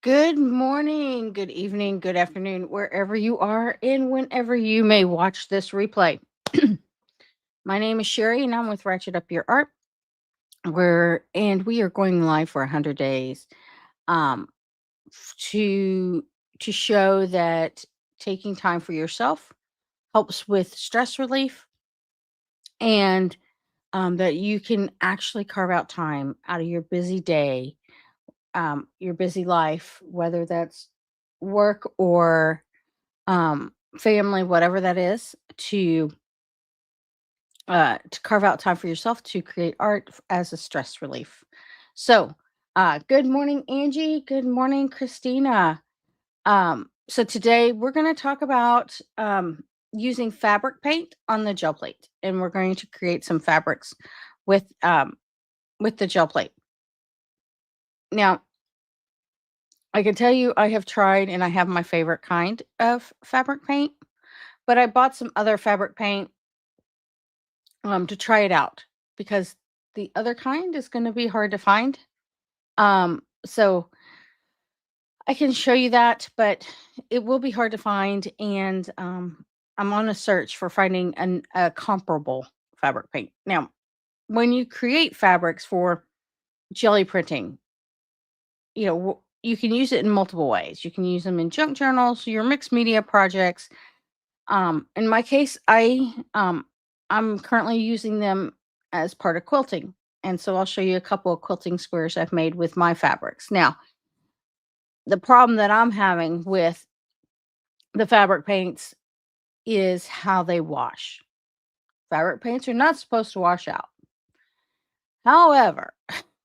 Good morning, good evening, good afternoon, wherever you are and whenever you may watch this replay. My name is Sherry and I'm with Ratchet Up Your Art. We are going live for 100 days um to show that taking time for yourself helps with stress relief and that you can actually carve out time out of your busy day, your busy life, whether that's work or family, whatever that is, to carve out time for yourself to create art as a stress relief. So, good morning, Angie. Good morning, Christina. So today we're going to talk about using fabric paint on the gel plate, and we're going to create some fabrics with um, with the gel plate. Now, I can tell you, I have tried, and I have my favorite kind of fabric paint, but I bought some other fabric paint to try it out because the other kind is going to be hard to find. So I can show you that, but it will be hard to find. And I'm on a search for finding a comparable fabric paint. Now, when you create fabrics for jelly printing, you can use it in multiple ways. You can use them in junk journals, your mixed media projects. In my case, I'm currently using them as part of quilting. And so I'll show you a couple of quilting squares I've made with my fabrics. Now, the problem that I'm having with the fabric paints is how they wash. Fabric paints are not supposed to wash out. However,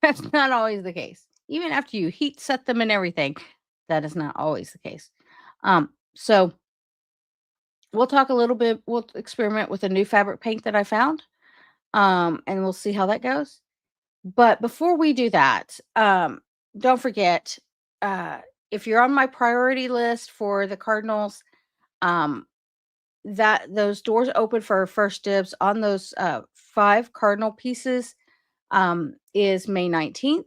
that's not always the case. Even after you heat set them and everything, that is not always the case. So we'll talk a little bit, we'll experiment with a new fabric paint that I found. And we'll see how that goes. But before we do that, don't forget, uh, if you're on my priority list for the Cardinals, um, that those doors open for first dibs on those 5 Cardinal pieces is May 19th.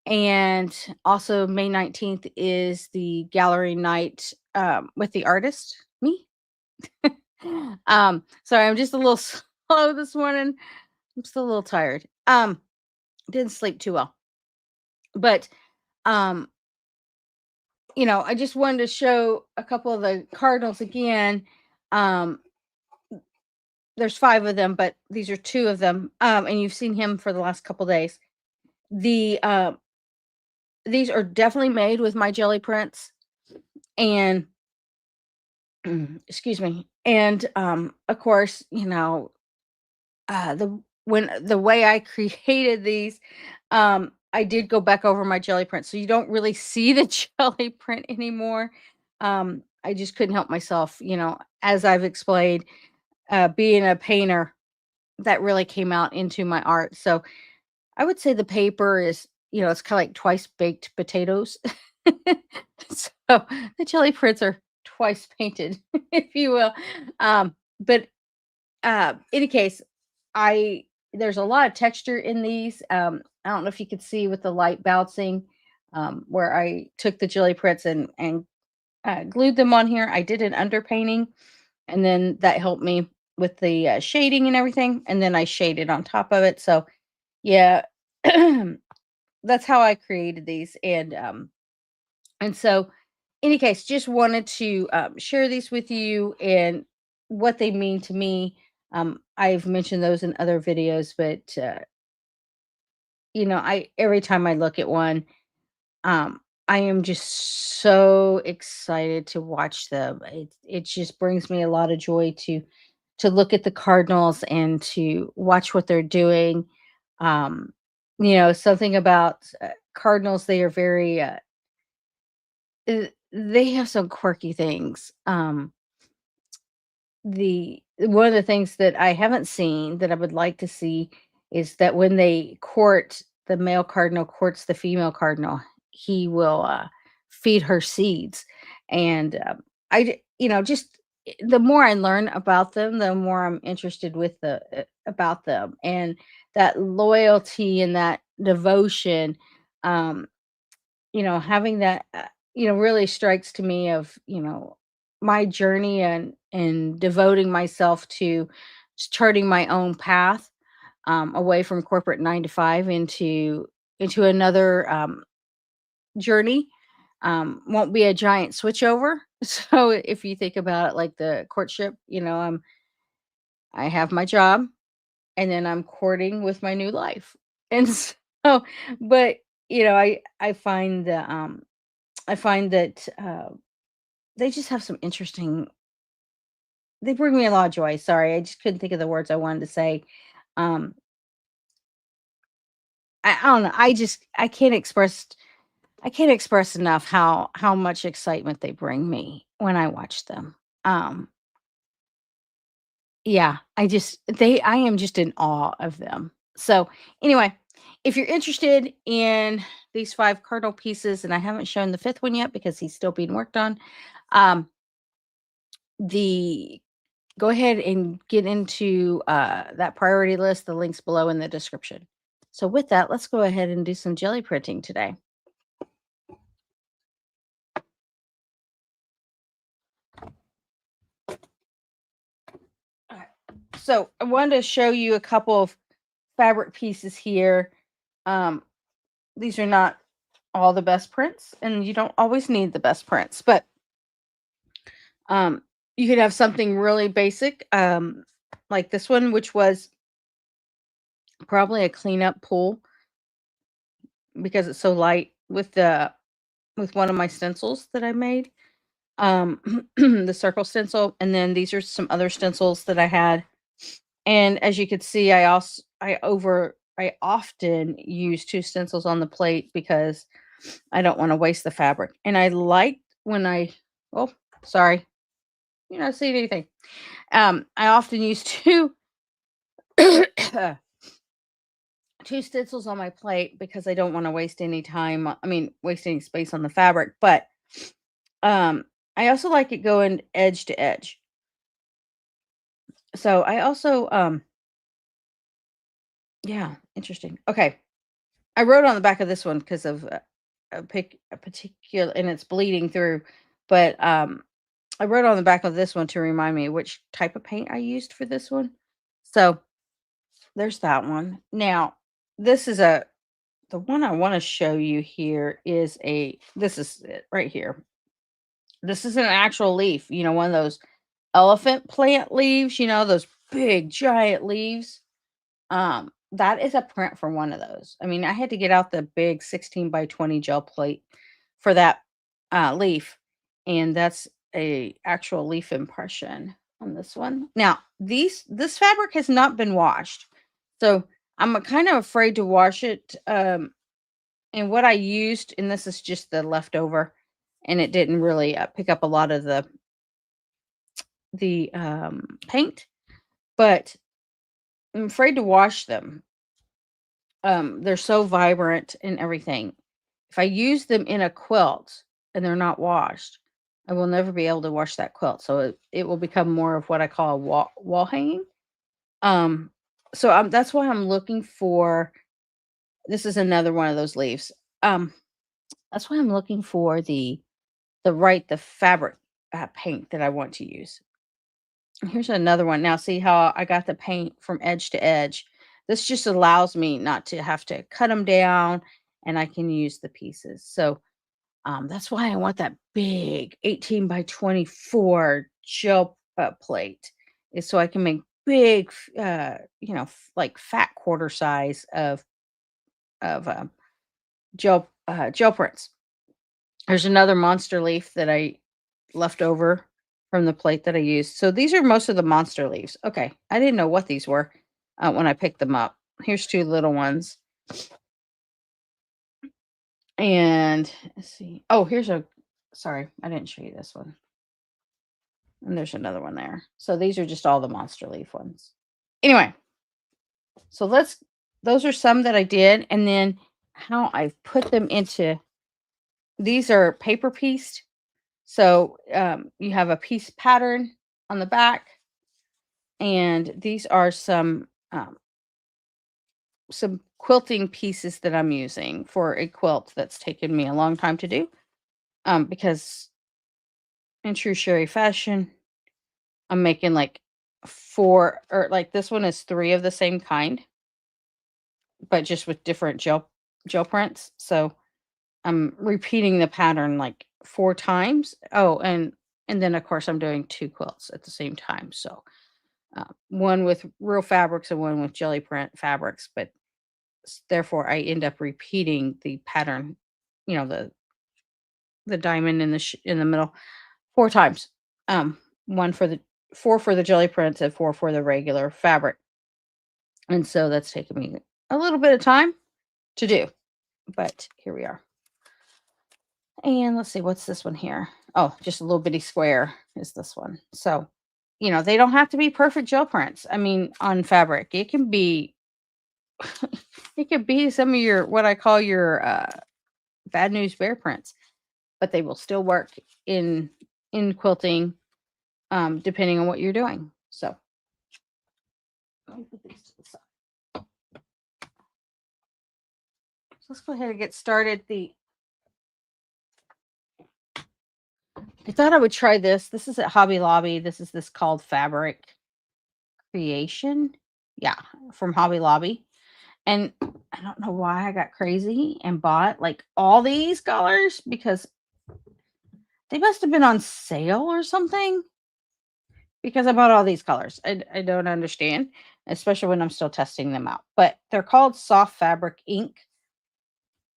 And also May 19th is the gallery night with the artist, me. Sorry, I'm just a little slow this morning. I'm still a little tired. Didn't sleep too well. But um, I just wanted to show a couple of the cardinals again. Um, there's 5 of them, but these are 2 of them. And you've seen him for the last couple days. The These are definitely made with my jelly prints and excuse me. And of course, the way I created these, I did go back over my jelly print, so you don't really see the jelly print anymore. I just couldn't help myself, as I've explained, being a painter, that really came out into my art. So I would say the paper is, it's kind of like twice baked potatoes. So the jelly prints are twice painted, if you will. But any case, I there's a lot of texture in these. I don't know if you could see with the light bouncing, where I took the jelly prints and glued them on here. I did an underpainting, and then that helped me with the shading and everything. And then I shaded on top of it. So yeah, that's how I created these. And so, any case, just wanted to share these with you and what they mean to me. I've mentioned those in other videos, but I every time I look at one, um, I am just so excited to watch them. It just brings me a lot of joy to look at the Cardinals and to watch what they're doing. Um, something about Cardinals, they are very they have some quirky things. The One of the things that I haven't seen that I would like to see is that when they court, the male cardinal courts the female cardinal, he will feed her seeds. And just the more I learn about them, the more I'm interested with the about them, and that loyalty and that devotion. Um, having that, really strikes to me of, my journey and devoting myself to charting my own path, away from corporate 9 to 5 into another, journey. Won't be a giant switchover. So if you think about it like the courtship, I have my job and then I'm courting with my new life. And so, but I find that they just have some interesting. They bring me a lot of joy. Sorry, I just couldn't think of the words I wanted to say. Um, I don't know. I can't express enough how much excitement they bring me when I watch them. Um, yeah, I am just in awe of them. So anyway, if you're interested in these 5 cardinal pieces, and I haven't shown the fifth one yet because he's still being worked on, um, the go ahead and get into that priority list. The links below in the description. So with that, let's go ahead and do some jelly printing today. All right. So I wanted to show you a couple of fabric pieces here. Um, these are not all the best prints, and you don't always need the best prints, but um, you could have something really basic, like this one, which was probably a cleanup pull because it's so light with one of my stencils that I made, the circle stencil, and then these are some other stencils that I had. And as you could see, I often use 2 stencils on the plate because I don't want to waste the fabric. And I like when oh, sorry, you're not seeing anything. I often use 2 2 stencils on my plate because I don't want to waste any time. I mean, waste any space on the fabric, but um I also like it going edge to edge. So I also yeah, interesting. Okay. I wrote on the back of this one because of a particular, and it's bleeding through, but I wrote on the back of this one to remind me which type of paint I used for this one. So there's that one. Now, this is the one I want to show you here is this is it right here. This is an actual leaf, one of those elephant plant leaves, those big giant leaves. That is a print for one of those. I mean, I had to get out the big 16 by 20 gel plate for that leaf, and that's a actual leaf impression on this one. Now, this fabric has not been washed, so I'm kind of afraid to wash it. And what I used, and this is just the leftover, and it didn't really pick up a lot of the paint, but I'm afraid to wash them. They're so vibrant and everything. If I use them in a quilt and they're not washed, I will never be able to wash that quilt. So it will become more of what I call a wall hanging. Um, so that's why I'm looking for. This is another one of those leaves. Um, that's why I'm looking for the fabric paint that I want to use. Here's another one. Now, see how I got the paint from edge to edge? This just allows me not to have to cut them down, and I can use the pieces. So that's why I want that big 18 by 24 gel plate, is so I can make big, like fat quarter size of gel prints. There's another monster leaf that I left over from the plate that I used. So these are most of the monster leaves. Okay, I didn't know what these were when I picked them up. Here's 2 little ones. And let's see. Oh, sorry, I didn't show you this one. And there's another one there. So these are just all the monster leaf ones. Anyway, so those are some that I did. And then how I've put them into, these are paper pieced. So you have a piece pattern on the back. And these are some some quilting pieces that I'm using for a quilt that's taken me a long time to do. Because in true Sherry fashion, I'm making like 4 or like this one is 3 of the same kind, but just with different gel prints. So I'm repeating the pattern like 4 times. Oh, and then of course I'm doing 2 quilts at the same time. So one with real fabrics and one with jelly print fabrics, but therefore I end up repeating the pattern, the diamond in in the middle 4 times. One for the 4 for the jelly prints and 4 for the regular fabric. And so that's taken me a little bit of time to do, but here we are. And let's see, what's this one here? Oh, just a little bitty square is this one. So, they don't have to be perfect gel prints. I mean, on fabric, it can be, it could be some of your, what I call your bad news bear prints, but they will still work in quilting, depending on what you're doing. So, let me put these to the side. So let's go ahead and get started. I thought I would try this. This is at Hobby Lobby. This is this called Fabric Creation. Yeah, from Hobby Lobby. And I don't know why I got crazy and bought like all these colors because they must have been on sale or something. Because I bought all these colors. I don't understand, especially when I'm still testing them out. But they're called soft fabric ink.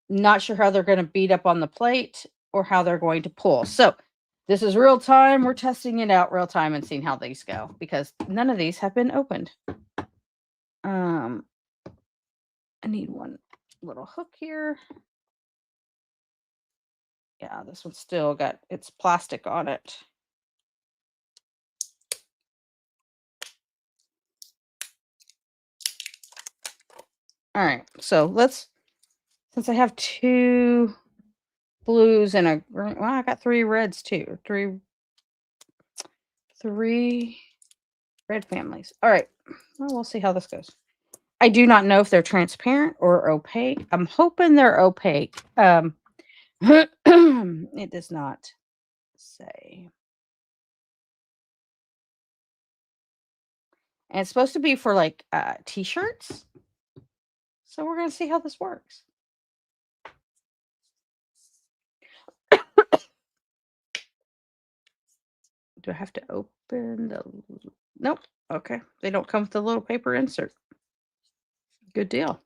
Not sure how they're going to beat up on the plate or how they're going to pull. So this is real time. We're testing it out real time and seeing how these go because none of these have been opened. I need one little hook here. Yeah, this one's still got its plastic on it. All right, so since I have 2 blues and a green, well, I got 3 reds too. Three red families. All right, well, we'll see how this goes. I do not know if they're transparent or opaque. I'm hoping they're opaque. It does not say. And it's supposed to be for like t-shirts. So we're gonna see how this works. Do I have to open the nope. Okay. They don't come with the little paper insert. Good deal.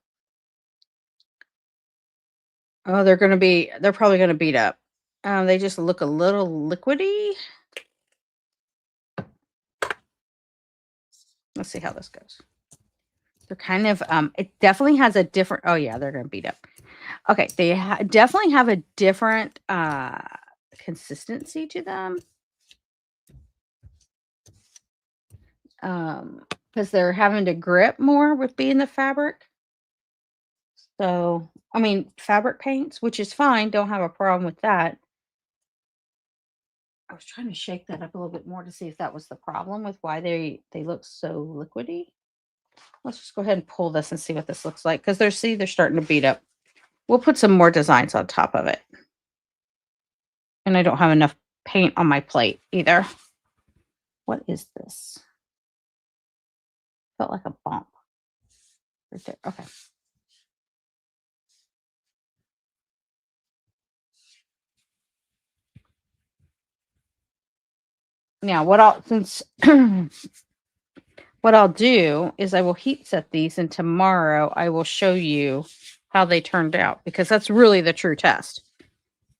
Oh, they're probably gonna beat up. They just look a little liquidy. Let's see how this goes. They're kind of it definitely has a different, oh yeah, they're gonna beat up. Okay, they definitely have a different consistency to them. Because they're having to grip more with being the fabric. So, I mean, fabric paints, which is fine, don't have a problem with that. I was trying to shake that up a little bit more to see if that was the problem with why they look so liquidy. Let's just go ahead and pull this and see what this looks like because they're starting to beat up. We'll put some more designs on top of it. And I don't have enough paint on my plate either. What is this? Felt like a bump right there. Okay. Now, what I'll do is I will heat set these, and tomorrow I will show you how they turned out because that's really the true test.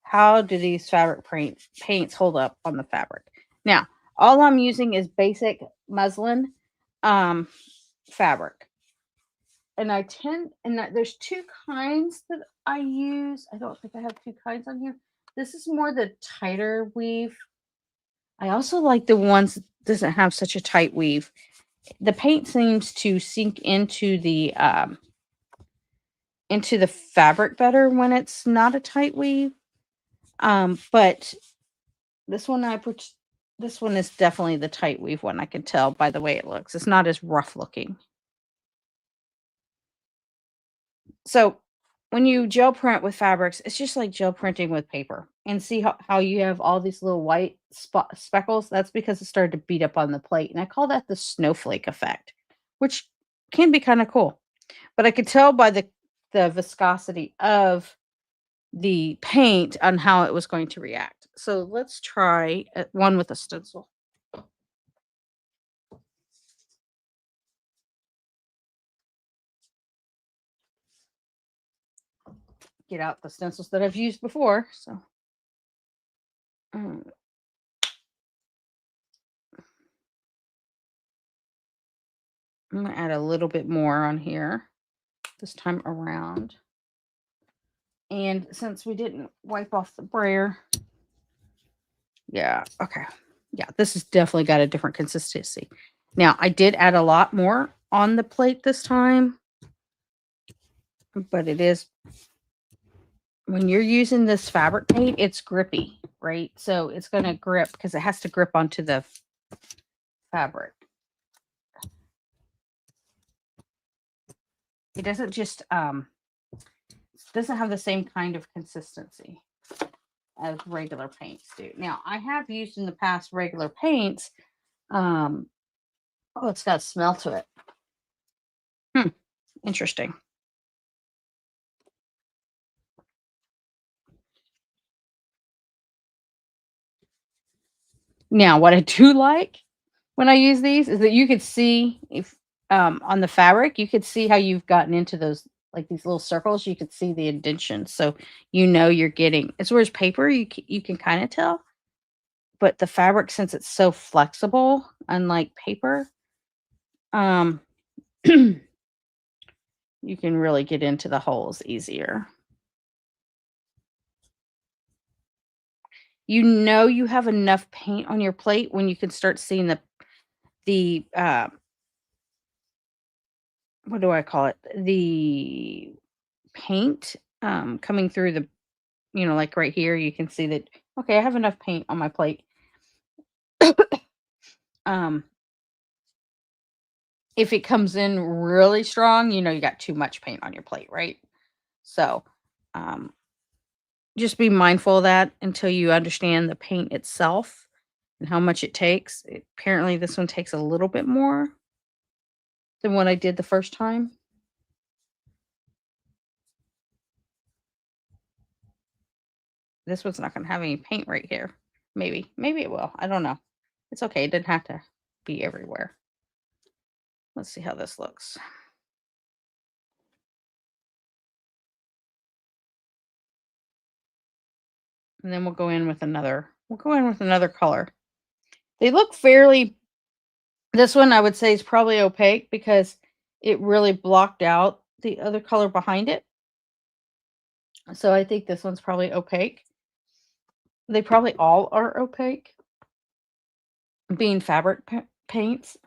How do these fabric paints hold up on the fabric? Now, all I'm using is basic muslin fabric. And there's 2 kinds that I use. I don't think I have 2 kinds on here. This is more the tighter weave. I also like the ones that doesn't have such a tight weave. The paint seems to sink into the fabric better when it's not a tight weave. But this one this one is definitely the tight weave one. I can tell by the way it looks. It's not as rough looking. So when you gel print with fabrics, it's just like gel printing with paper. And see how you have all these little white speckles? That's because it started to beat up on the plate. And I call that the snowflake effect, which can be kind of cool. But I could tell by the viscosity of the paint on how it was going to react. So let's try one with a stencil. Get out the stencils that I've used before. So um, I'm going to add a little bit more on here this time around. And since we didn't wipe off the brayer, yeah, okay. Yeah, this has definitely got a different consistency. Now, I did add a lot more on the plate this time, but it is, when you're using this fabric paint, it's grippy, right? So it's going to grip because it has to grip onto the fabric. It doesn't just doesn't have the same kind of consistency as regular paints do. Now, I have used in the past regular paints. Oh, it's got a smell to it. Interesting. Now, what I do like when I use these is that you could see if on the fabric, you could see how you've gotten into those, like these little circles. You could see the indentions, so you know you're getting. As whereas paper, you can kind of tell, but the fabric, since it's so flexible, unlike paper, um, you can really get into the holes easier. You know you have enough paint on your plate when you can start seeing the what do I call it? The paint coming through the, like right here, you can see that, okay, I have enough paint on my plate. um if it comes in really strong, you got too much paint on your plate, right? So um just be mindful of that until you understand the paint itself and how much it takes. Apparently this one takes a little bit more than what I did the first time. This one's not going to have any paint right here. Maybe it will. I don't know. It's okay. It didn't have to be everywhere. Let's see how this looks. And then we'll go in with another color. They look fairly, this one I would say is probably opaque because it really blocked out the other color behind it. So I think this one's probably opaque. They probably all are opaque, being fabric paints.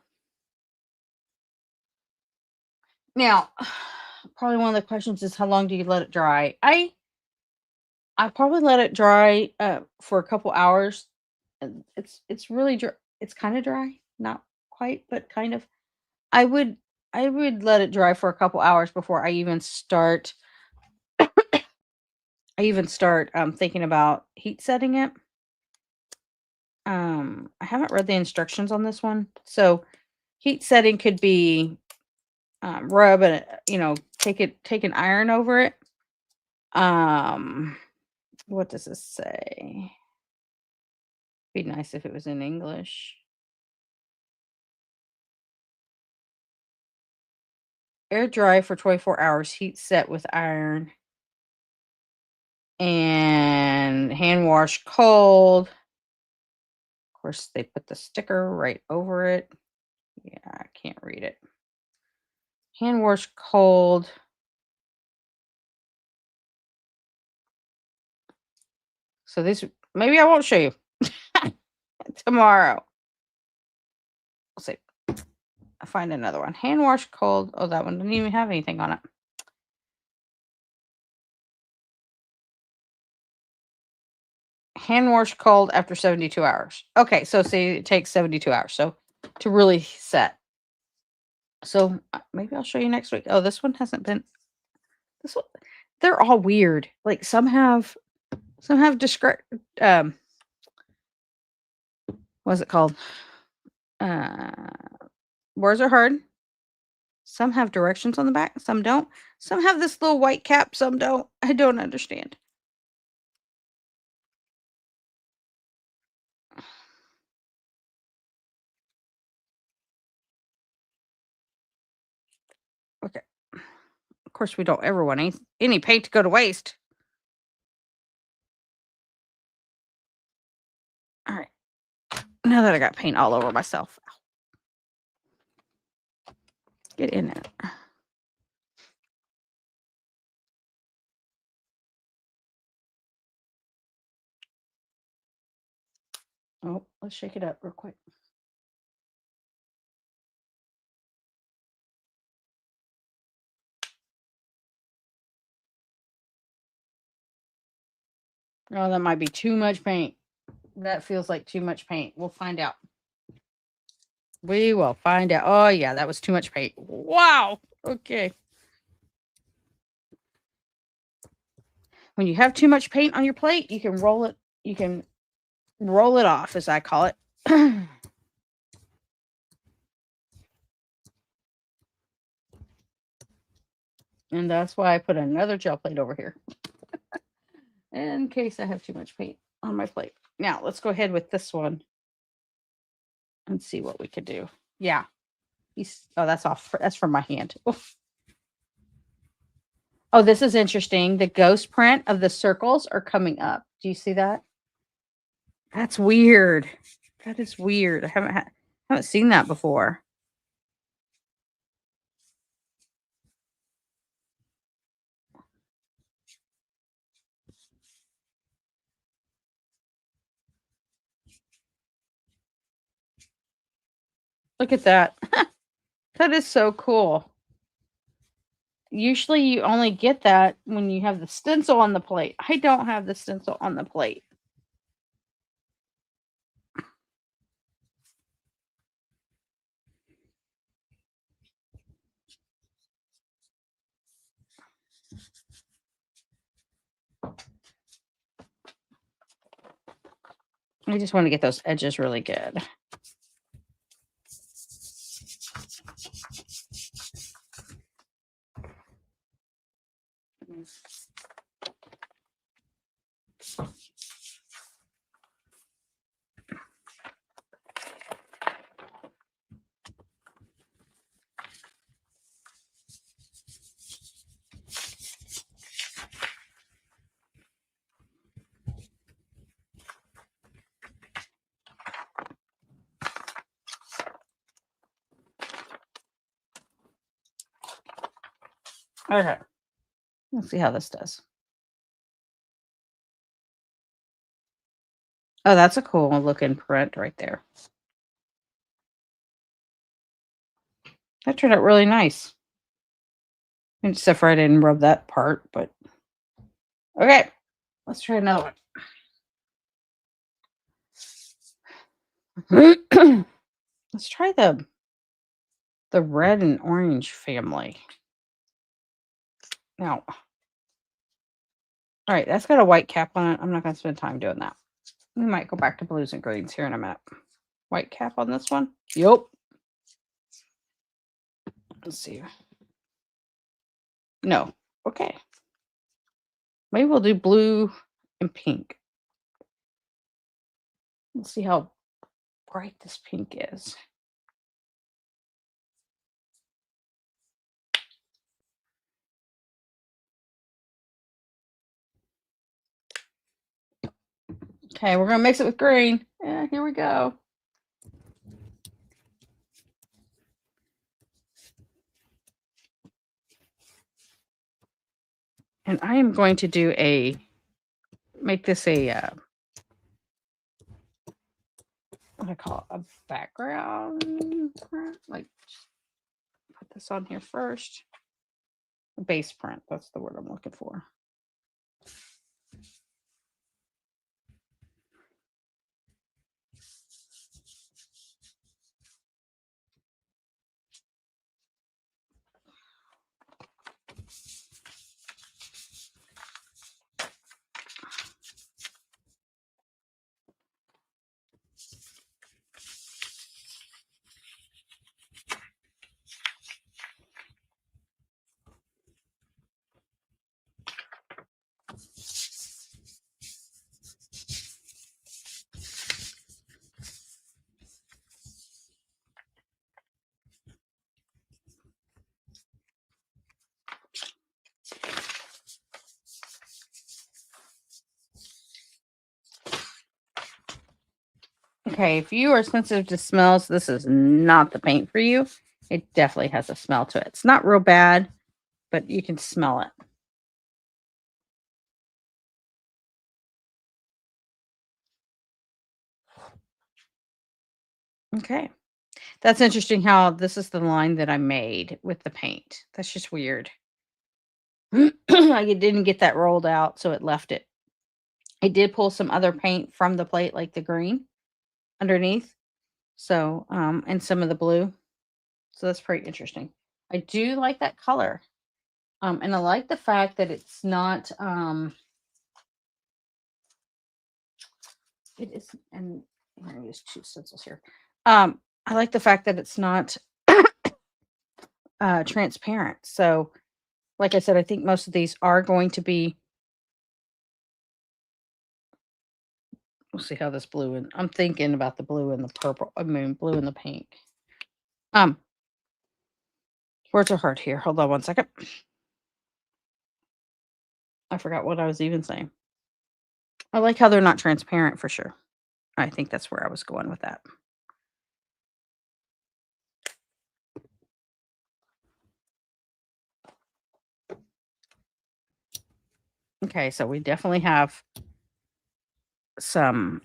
Now, probably one of the questions is, how long do you let it dry? I probably let it dry for a couple hours. It's really dry. It's kind of dry, not quite, but kind of. I would I would let it dry for a couple hours before I even start. Thinking about heat setting it. I haven't read the instructions on this one, so heat setting could be rub and take an iron over it. What does this say? Be nice if it was in English. Air dry for 24 hours, heat set with iron, and hand wash cold. Of course, they put the sticker right over it. Yeah, I can't read it. Hand wash cold. So this, maybe I won't show you tomorrow. We'll see. I'll find another one. Hand wash cold. Oh, that one didn't even have anything on it. Hand wash cold after 72 hours. Okay, so see, it takes 72 hours. So to really set. So maybe I'll show you next week. Oh, this one This one, they're all weird. Like some have descript what's it called? Uh Words are hard. Some have directions on the back, some don't. Some have this little white cap, some don't. I don't understand. Okay. Of course, we don't ever want any paint to go to waste. All right. Now that I got paint all over myself, get in there. Oh, let's shake it up real quick. Oh, that might be too much paint. That feels like too much paint. We'll find out. We will find out. Oh, yeah, that was too much paint. Wow. Okay. When you have too much paint on your plate, you can roll it. You can roll it off, as I call it. And that's why I put another gel plate over here in case I have too much paint on my plate. Now, let's go ahead with this one and see what we could do. Yeah. Oh, that's off. That's from my hand. Oof. Oh, this is interesting. The ghost print of the circles are coming up. Do you see that? That's weird. That is weird. I haven't seen that before. Look at that. That is so cool. Usually you only get that when you have the stencil on the plate. I don't have the stencil on the plate. I just want to get those edges really good. Okay. Let's see how this does. Oh, that's a cool looking print right there. That turned out really nice. Except for I didn't rub that part, but okay. Let's try another one. Let's try the red and orange family. Now, all right, that's got a white cap on it. I'm not going to spend time doing that. We might go back to blues and greens here in a minute. White cap on this one? Yep. Let's see. No. Okay. Maybe we'll do blue and pink. Let's see how bright this pink is. Okay, we're going to mix it with green. Yeah, here we go. And I am going to do make this a, what I call it, a background print. Like, put this on here first. A base print, that's the word I'm looking for. Okay, if you are sensitive to smells, this is not the paint for you. It definitely has a smell to it. It's not real bad, but you can smell it. Okay. That's interesting how this is the line that I made with the paint. That's just weird. I didn't get that rolled out, so it left it. I did pull some other paint from the plate, like the green underneath. So, and some of the blue. So that's pretty interesting. I do like that color. And I like the fact that it's not, it is, and I'm going to use two stencils here. I like the fact that it's not transparent. So, like I said, I think most of these are going to be. We'll see how this blue and I'm thinking about the blue and the purple. I mean, blue and the pink. Words are hard here. Hold on one second. I forgot what I was even saying. I like how they're not transparent for sure. I think that's where I was going with that. Okay, so we definitely have some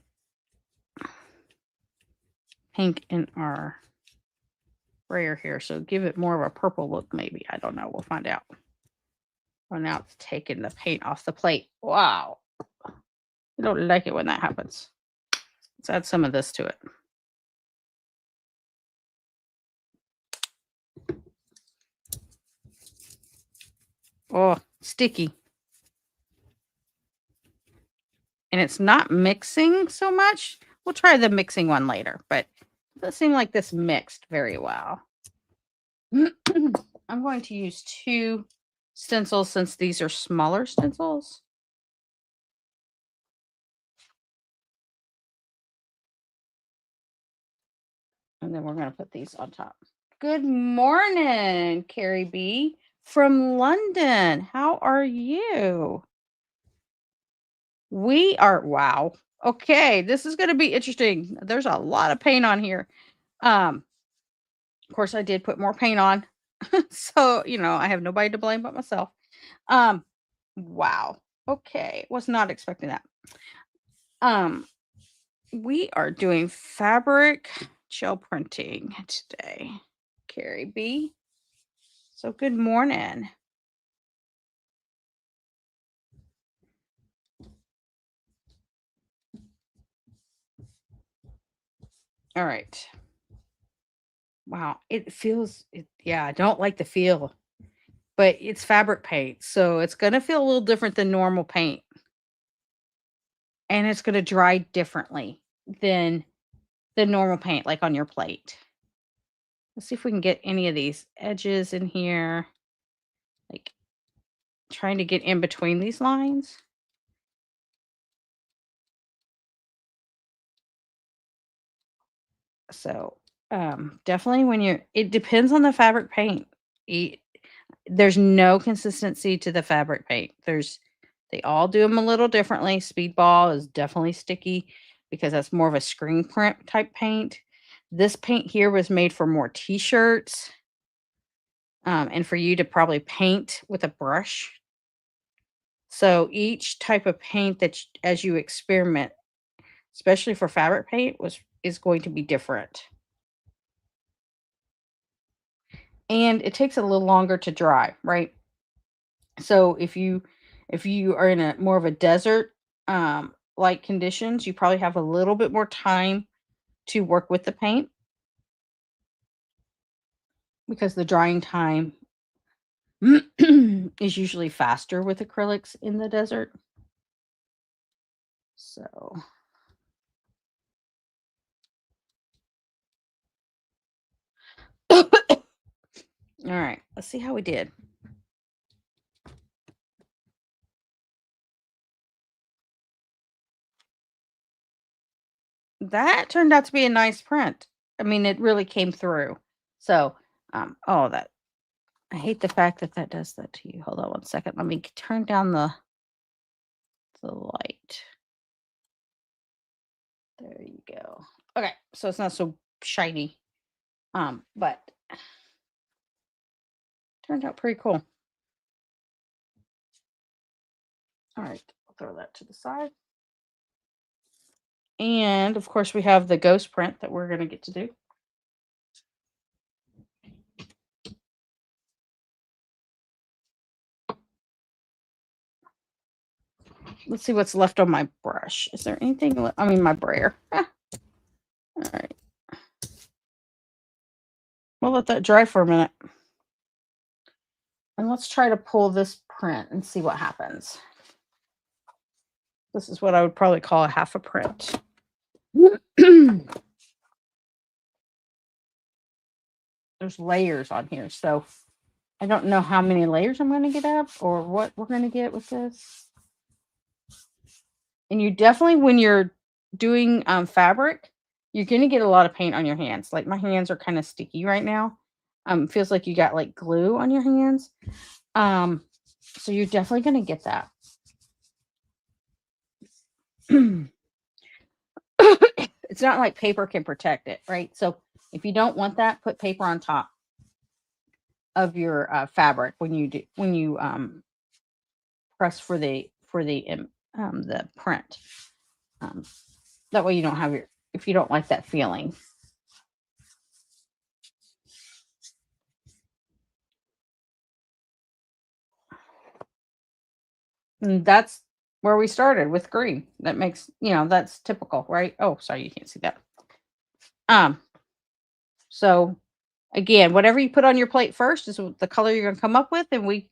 pink in our sprayer here. So give it more of a purple look, maybe. I don't know. We'll find out. Well, now it's taking the paint off the plate. Wow. I don't like it when that happens. Let's add some of this to it. Oh, sticky. And it's not mixing so much. We'll try the mixing one later, but it doesn't seem like this mixed very well. I'm going to use 2 stencils since these are smaller stencils. And then we're going to put these on top. Good morning, Carrie B from London. How are you? We are, wow. Okay, this is going to be interesting. There's a lot of paint on here. Of course, I did put more paint on. So, I have nobody to blame but myself. Um, wow. Okay, was not expecting that. We are doing fabric gel printing today, Carrie B. So good morning. All right. Wow, yeah, I don't like the feel, but it's fabric paint, so it's gonna feel a little different than normal paint. And it's gonna dry differently than the normal paint, like on your plate. Let's see if we can get any of these edges in here, like trying to get in between these lines. So, definitely it depends on the fabric paint. E There's no consistency to the fabric paint. They all do them a little differently. Speedball is definitely sticky because that's more of a screen print type paint. This paint here was made for more t-shirts, and for you to probably paint with a brush. So each type of paint as you experiment, especially for fabric paint, is going to be different. And it takes a little longer to dry, right? So if you are in a more of a desert like conditions, you probably have a little bit more time to work with the paint because the drying time is usually faster with acrylics in the desert. So All right, let's see how we did. That turned out to be a nice print. I mean, it really came through. So, oh, that I hate the fact that that does that to you. Hold on one second. Let me turn down the light. There you go. Okay, so it's not so shiny. But turned out pretty cool. All right, I'll throw that to the side. And of course, we have the ghost print that we're going to get to do. Let's see what's left on my brush. Is there anything? I mean, my brayer. All right. We'll let that dry for a minute. And let's try to pull this print and see what happens. This is what I would probably call a half a print. There's layers on here, so I don't know how many layers I'm going to get up or what we're going to get with this. And you definitely, when you're doing fabric, you're going to get a lot of paint on your hands. Like my hands are kind of sticky right now. Feels like you got like glue on your hands. So you're definitely going to get that. It's not like paper can protect it, right? So if you don't want that, put paper on top of your fabric when you press for the print. That way you don't have if you don't like that feeling. And that's where we started with green. That makes, that's typical, right? Oh, sorry, you can't see that. So again, whatever you put on your plate first is the color you're going to come up with. And we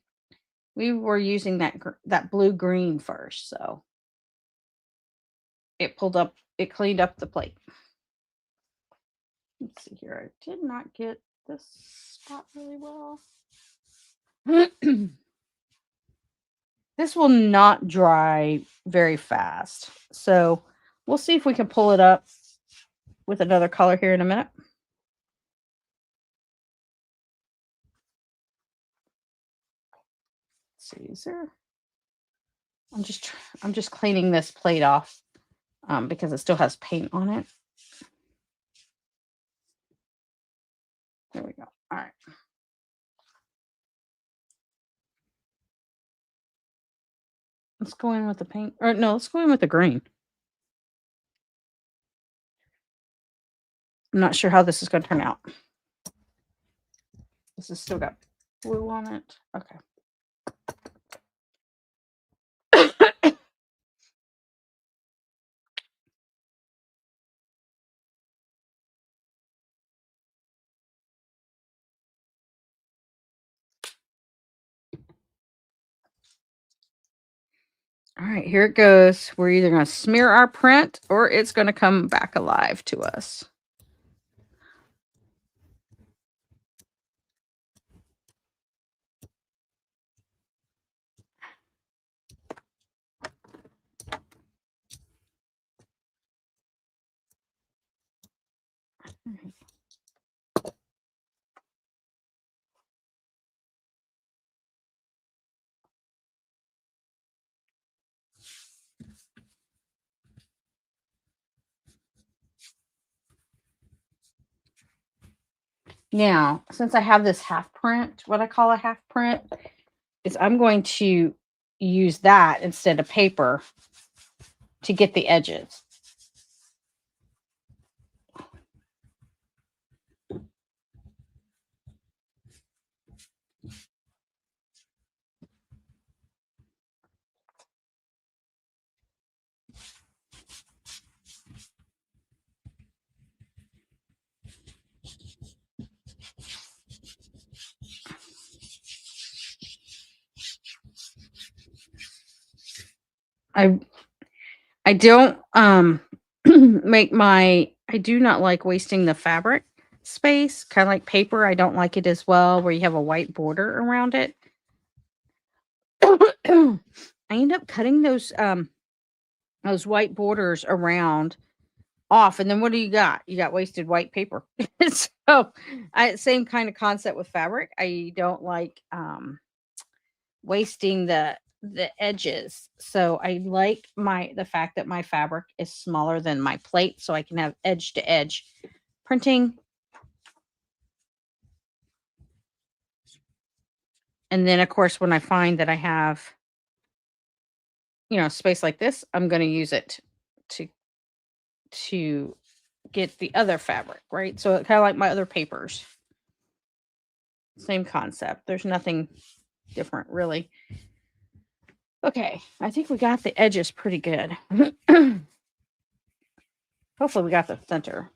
were using that blue green first. So it cleaned up the plate. Let's see here. I did not get this spot really well. This will not dry very fast. So we'll see if we can pull it up with another color here in a minute. Let's see, is there? I'm just cleaning this plate off because it still has paint on it. There we go. All right. Let's go in with the paint. Or no, let's go in with the green. I'm not sure how this is going to turn out. This has still got blue on it. Okay. All right, here it goes. We're either going to smear our print or it's going to come back alive to us. Now, since I have this half print, what I call a half print, is I'm going to use that instead of paper to get the edges. I don't I do not like wasting the fabric. space, kind of like paper. I don't like it as well, where you have a white border around it. I end up cutting those white borders around off, and then what do you got? You got wasted white paper. So, same kind of concept with fabric. I don't like wasting the edges. So I like the fact that my fabric is smaller than my plate, so I can have edge to edge printing. And then of course when I find that I have space like this, I'm going to use it to to get the other fabric, right? So kind of like my other papers. Same concept. There's nothing different really. Okay, I think we got the edges pretty good. Hopefully we got the center.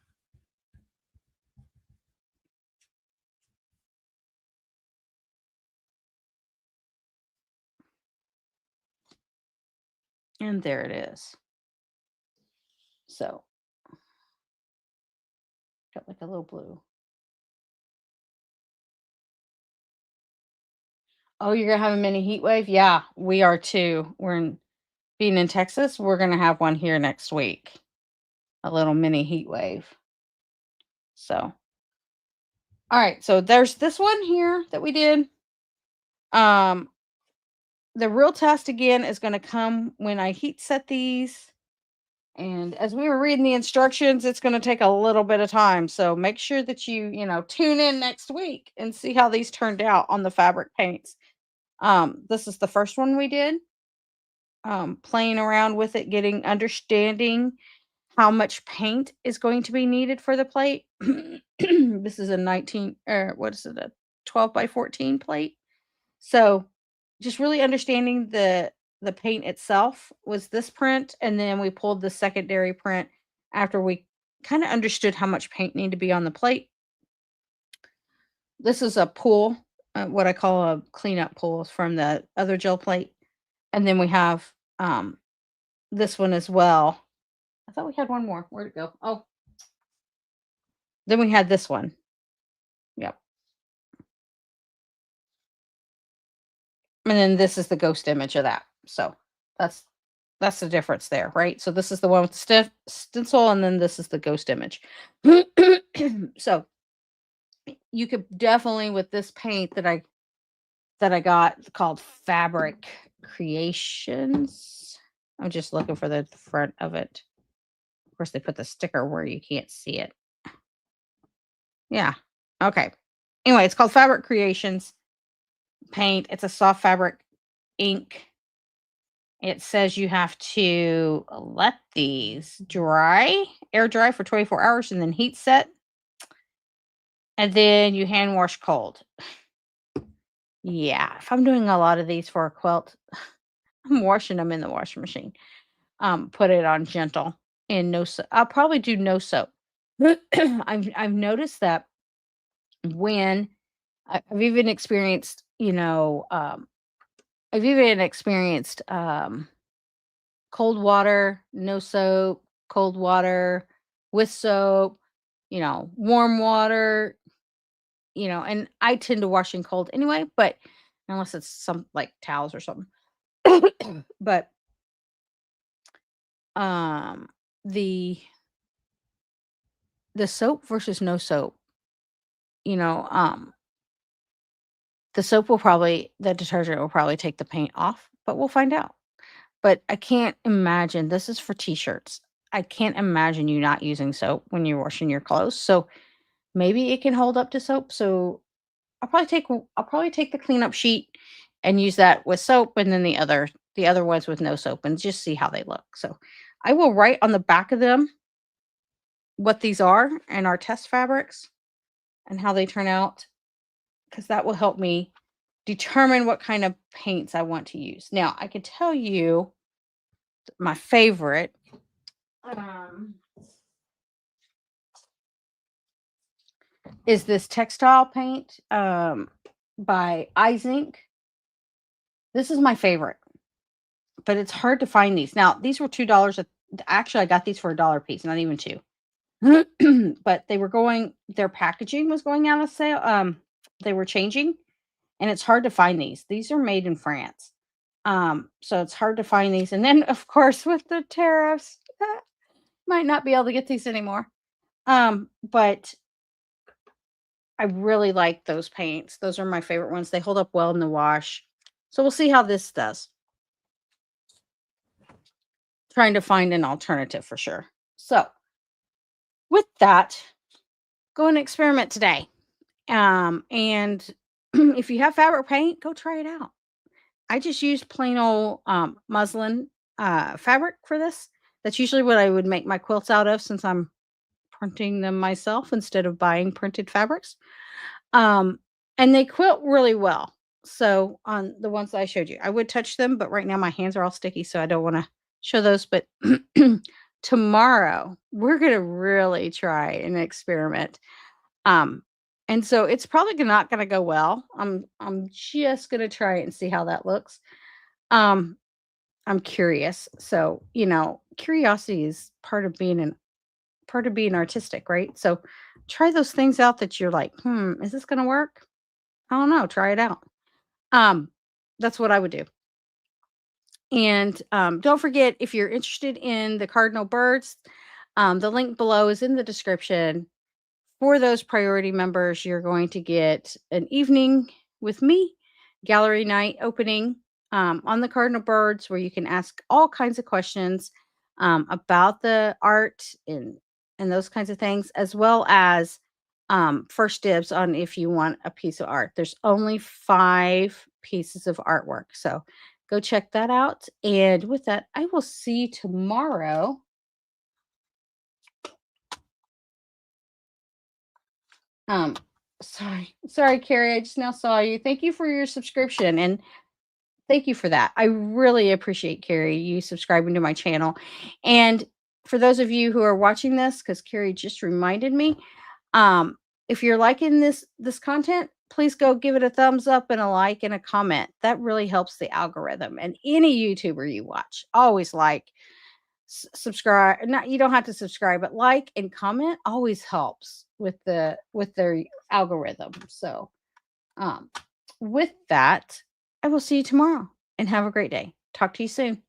And there it is. So, got like a little blue. Oh, you're gonna have a mini heat wave? Yeah, we are too. Being in Texas, we're gonna have one here next week. A little mini heat wave. So, all right. So there's this one here that we did. Um, the real test again is gonna come when I heat set these. And as we were reading the instructions, it's going to take a little bit of time. So make sure that you tune in next week and see how these turned out on the fabric paints. This is the first one we did. Playing around with it, understanding how much paint is going to be needed for the plate. This is a 19 or what is it, a 12 by 14 plate. So just really understanding the paint itself was this print, and then we pulled the secondary print after we kind of understood how much paint needed to be on the plate. This is a pool, what I call a cleanup pool from the other gel plate. And then we have this one as well. I thought we had one more. Where'd it go? Oh, then we had this one. Yep. And then this is the ghost image of that. So that's that's the difference there, right? So this is the one with the stencil, and then this is the ghost image. So you could definitely, with this paint that I got called Fabric Creations. I'm just looking for the front of it. Of course, they put the sticker where you can't see it. Yeah. Okay. Anyway, it's called Fabric Creations paint. It's a soft fabric ink. It says you have to let these air dry for 24 hours and then heat set. And then you hand wash cold. Yeah, if I'm doing a lot of these for a quilt, I'm washing them in the washing machine. Put it on gentle and no soap. I'll probably do no soap. I've noticed that when I've even experienced, cold water, no soap, cold water with soap, warm water, and I tend to wash in cold anyway, but unless it's some like towels or something. But um the the soap versus no soap, you know, um the detergent will probably take the paint off, but we'll find out. But I can't imagine, this is for t-shirts. I can't imagine you not using soap when you're washing your clothes. So maybe it can hold up to soap. So I'll probably take the cleanup sheet and use that with soap, and then the other ones with no soap, and just see how they look. So I will write on the back of them what these are and our test fabrics and how they turn out, because that will help me determine what kind of paints I want to use. Now, I could tell you my favorite is this textile paint by Eyes Ink. This is my favorite, but it's hard to find these. Now, these were $2. Actually, I got these for $1 piece, not even two. but their packaging was going out of sale. They were changing, and it's hard to find these. These are made in France. So it's hard to find these. And then, of course, with the tariffs, might not be able to get these anymore. But I really like those paints. Those are my favorite ones. They hold up well in the wash. So we'll see how this does. Trying to find an alternative for sure. So with that, go and experiment today. And if you have fabric paint, go try it out. I just used plain old muslin fabric for this. That's usually what I would make my quilts out of, since I'm printing them myself instead of buying printed fabrics. Um, and they quilt really well. So on the ones that I showed you, I would touch them, but right now my hands are all sticky, so I don't want to show those. But tomorrow we're gonna really try and experiment. Um, and so it's probably not gonna go well. I'm just gonna try it and see how that looks. Um, I'm curious. So, curiosity is part of being artistic, right? So try those things out that you're like, is this gonna work? I don't know. Try it out. Um, that's what I would do. And don't forget, if you're interested in the cardinal birds, the link below is in the description. For those priority members, you're going to get an evening with me, gallery night opening on the cardinal birds, where you can ask all kinds of questions about the art and those kinds of things, as well as first dibs on if you want a piece of art. There's only 5 pieces of artwork, so go check that out. And with that, I will see you tomorrow. Um, sorry, Carrie. I just now saw you. Thank you for your subscription, and thank you for that. I really appreciate, Carrie, you subscribing to my channel. And for those of you who are watching this, because Carrie just reminded me, um, if you're liking this content, please go give it a thumbs up and a like and a comment. That really helps the algorithm. And any YouTuber you watch, always subscribe. Not, you don't have to subscribe, but like and comment always helps with their algorithm. So with that, I will see you tomorrow, and have a great day. Talk to you soon.